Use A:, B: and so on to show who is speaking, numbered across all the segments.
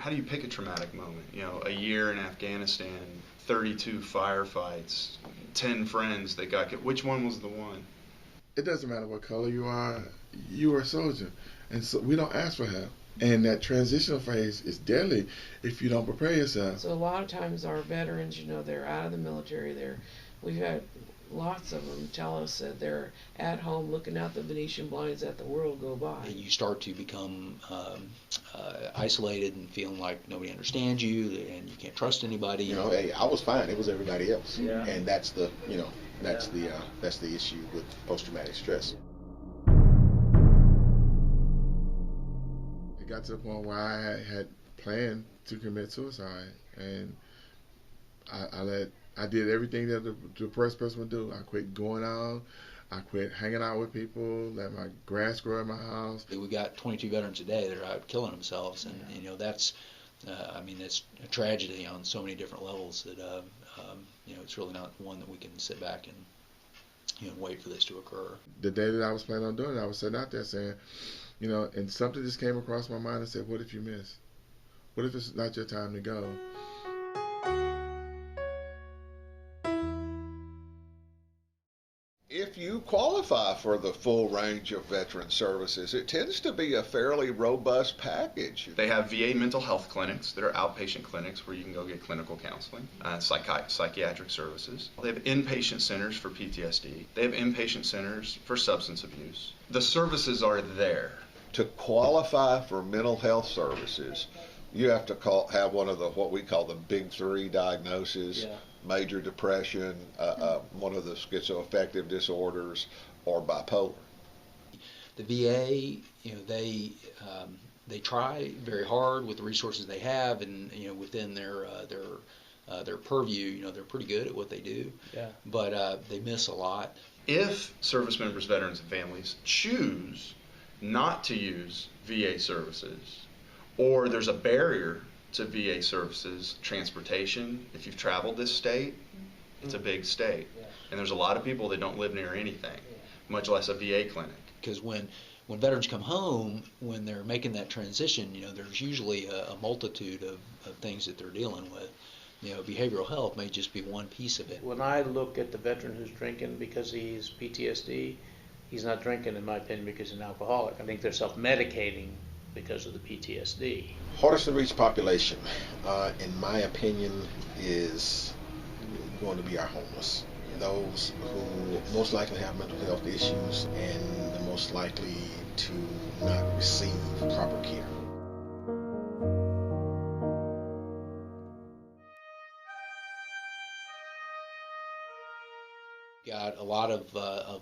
A: how do you pick a traumatic moment? You know, a year in Afghanistan, 32 firefights, 10 friends that got killed. Which one was the one?
B: It doesn't matter what color you are a soldier. And so we don't ask for help. And that transitional phase is deadly if you don't prepare yourself.
C: So a lot of times our veterans, you know, they're out of the military. We've had lots of them tell us that they're at home looking out the Venetian blinds at the world go by.
D: You start to become isolated and feeling like nobody understands you and you can't trust anybody.
E: You know, hey, I was fine. It was everybody else.
C: Yeah.
E: And that's the issue with post-traumatic stress.
B: It got to the point where I had planned to commit suicide, and I did everything that the depressed person would do. I quit going out. I quit hanging out with people. Let my grass grow in my house.
D: We got 22 veterans a day that are out killing themselves, and you know that's it's a tragedy on so many different levels that it's really not one that we can sit back and wait for this to occur.
B: The day that I was planning on doing it, I was sitting out there saying, and something just came across my mind and said, what if you miss? What if it's not your time to go?
F: If you qualify for the full range of veteran services, it tends to be a fairly robust package.
A: They have VA mental health clinics that are outpatient clinics where you can go get clinical counseling, psychiatric services. They have inpatient centers for PTSD. They have inpatient centers for substance abuse. The services are there.
F: To qualify for mental health services, you have to have one of what we call the big three diagnoses.
D: Yeah.
F: Major depression, one of the schizoaffective disorders, or bipolar.
D: The VA, they try very hard with the resources they have, and within their purview, they're pretty good at what they do.
C: Yeah.
D: But they miss a lot.
A: If service members, veterans, and families choose not to use VA services, or there's a barrier to VA services, transportation. If you've traveled this state, it's a big state.
D: Yeah.
A: And there's a lot of people that don't live near anything, much less a VA clinic.
D: Because when veterans come home, when they're making that transition, there's usually a multitude of things that they're dealing with. Behavioral health may just be one piece of it.
G: When I look at the veteran who's drinking because he's PTSD, he's not drinking, in my opinion, because he's an alcoholic. I think they're self-medicating because of the PTSD.
E: Hardest to reach population, in my opinion, is going to be our homeless. Those who most likely have mental health issues and the most likely to not receive proper care.
D: Got a lot of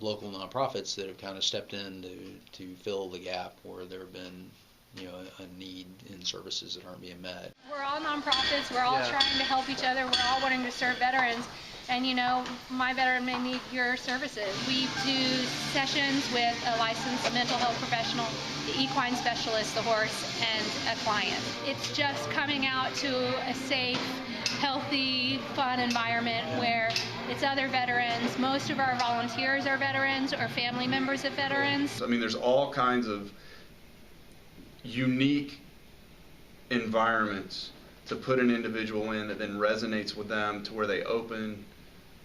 D: local nonprofits that have kind of stepped in to fill the gap where there have been a need in services that aren't being met.
H: We're all nonprofits. We're all trying to help each other. We're all wanting to serve veterans. And my veteran may need your services. We do sessions with a licensed mental health professional, the equine specialist, the horse, and a client. It's just coming out to a safe, healthy, fun environment where it's other veterans. Most of our volunteers are veterans or family members of veterans.
A: I mean, there's all kinds of unique environments to put an individual in that then resonates with them to where they open,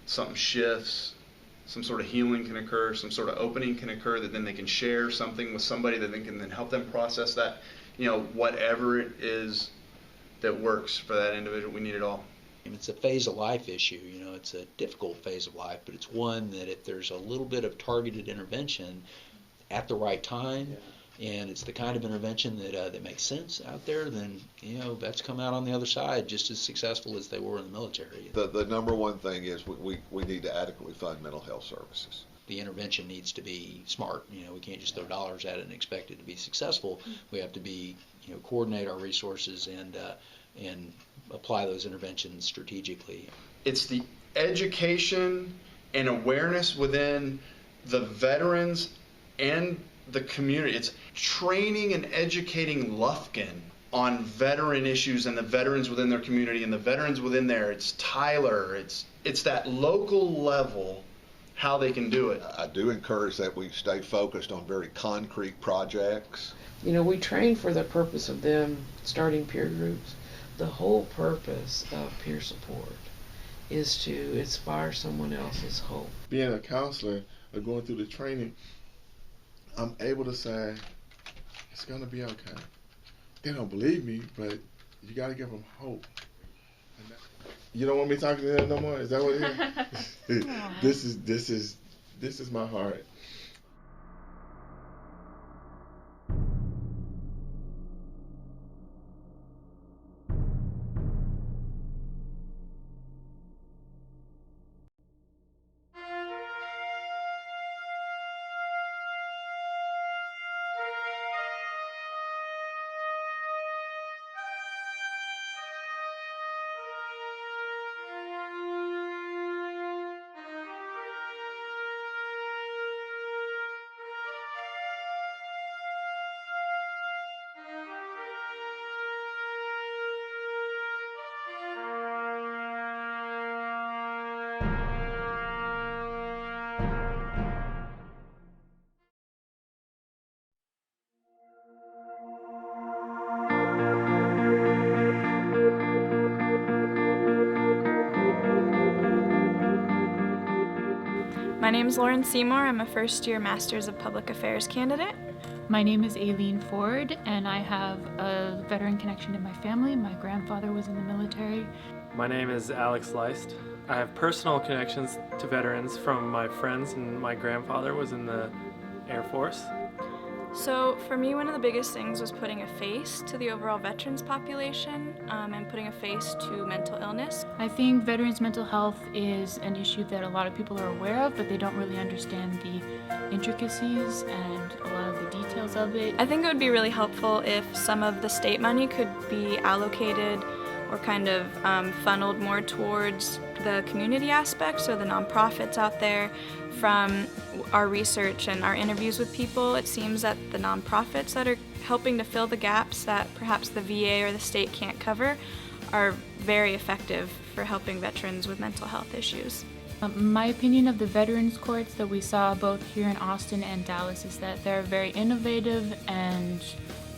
A: something shifts, some sort of healing can occur, some sort of opening can occur that then they can share something with somebody that then can then help them process that, whatever it is that works for that individual. We need it all.
D: It's a phase of life issue. It's a difficult phase of life, but it's one that if there's a little bit of targeted intervention at the right time, and it's the kind of intervention that makes sense out there, then vets come out on the other side just as successful as they were in the military.
F: The number one thing is we need to adequately fund mental health services.
D: The intervention needs to be smart. We can't just throw dollars at it and expect it to be successful. We have to be coordinate our resources and apply those interventions strategically.
A: It's the education and awareness within the veterans and the community. It's training and educating Lufkin on veteran issues and the veterans within their community and the veterans within there. It's Tyler. It's that local level how they can do it.
F: I do encourage that we stay focused on very concrete projects.
C: You know, we train for the purpose of them starting peer groups. The whole purpose of peer support is to inspire someone else's hope.
B: Being a counselor or going through the training, I'm able to say, it's going to be okay. They don't believe me, but you got to give them hope. You don't want me talking to them no more? Is that what it is? This is my heart.
I: My name is Lauren Seymour. I'm a first-year Masters of Public Affairs candidate.
J: My name is Aileen Ford, and I have a veteran connection in my family. My grandfather was in the military.
K: My name is Alex Leist. I have personal connections to veterans from my friends, and my grandfather was in the Air Force.
I: So for me, one of the biggest things was putting a face to the overall veterans population and putting a face to mental illness.
J: I think veterans' mental health is an issue that a lot of people are aware of, but they don't really understand the intricacies and a lot of the details of it.
I: I think it would be really helpful if some of the state money could be allocated or kind of funneled more towards the community aspect, so the nonprofits out there. From our research and our interviews with people, it seems that the nonprofits that are helping to fill the gaps that perhaps the VA or the state can't cover are very effective for helping veterans with mental health issues.
J: My opinion of the veterans courts that we saw both here in Austin and Dallas is that they're a very innovative and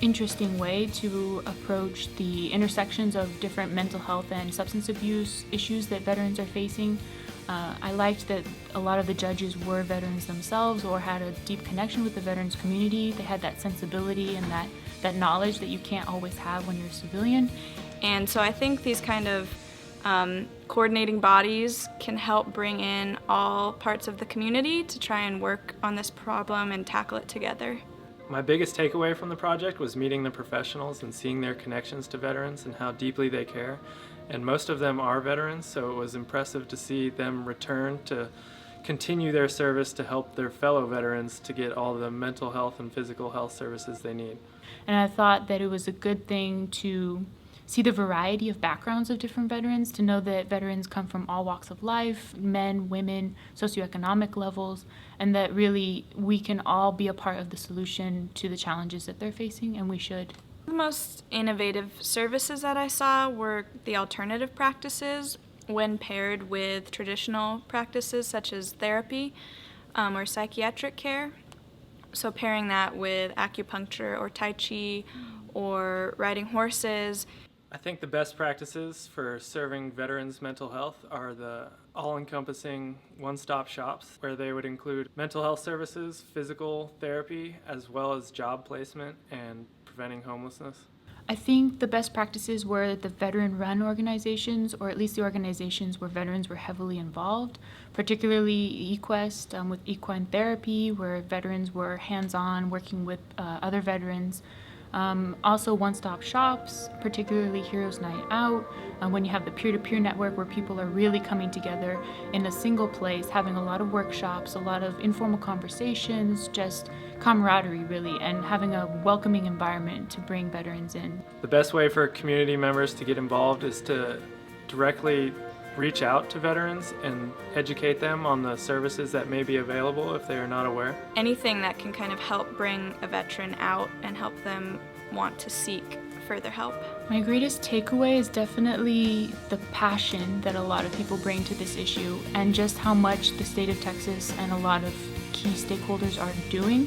J: interesting way to approach the intersections of different mental health and substance abuse issues that veterans are facing. I liked that a lot of the judges were veterans themselves or had a deep connection with the veterans community. They had that sensibility and that knowledge that you can't always have when you're a civilian.
I: And so I think these kind of coordinating bodies can help bring in all parts of the community to try and work on this problem and tackle it together.
K: My biggest takeaway from the project was meeting the professionals and seeing their connections to veterans and how deeply they care. And most of them are veterans, so it was impressive to see them return to continue their service to help their fellow veterans to get all the mental health and physical health services they need.
J: And I thought that it was a good thing to see the variety of backgrounds of different veterans, to know that veterans come from all walks of life, men, women, socioeconomic levels, and that really we can all be a part of the solution to the challenges that they're facing, and we should.
I: The most innovative services that I saw were the alternative practices when paired with traditional practices such as therapy or psychiatric care. So pairing that with acupuncture or tai chi or riding horses.
K: I think the best practices for serving veterans' mental health are the all-encompassing one-stop shops, where they would include mental health services, physical therapy, as well as job placement and preventing homelessness.
J: I think the best practices were the veteran-run organizations, or at least the organizations where veterans were heavily involved, particularly eQuest with equine therapy, where veterans were hands-on working with other veterans. Also one-stop shops, particularly Heroes Night Out, when you have the peer-to-peer network where people are really coming together in a single place, having a lot of workshops, a lot of informal conversations, just camaraderie really, and having a welcoming environment to bring veterans in.
K: The best way for community members to get involved is to directly reach out to veterans and educate them on the services that may be available if they are not aware.
I: Anything that can kind of help bring a veteran out and help them want to seek further help.
J: My greatest takeaway is definitely the passion that a lot of people bring to this issue, and just how much the state of Texas and a lot of key stakeholders are doing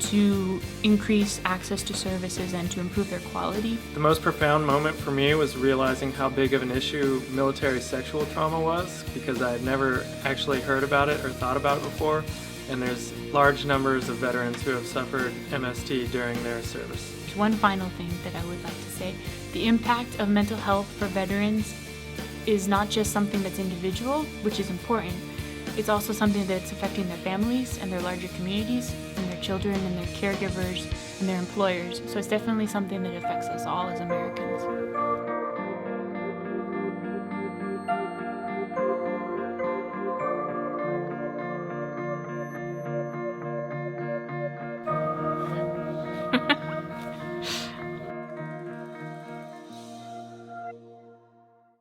J: to increase access to services and to improve their quality.
K: The most profound moment for me was realizing how big of an issue military sexual trauma was, because I had never actually heard about it or thought about it before, and there's large numbers of veterans who have suffered MST during their service.
J: One final thing that I would like to say, the impact of mental health for veterans is not just something that's individual, which is important. It's also something that's affecting their families and their larger communities and their children and their caregivers and their employers. So it's definitely something that affects us all as Americans.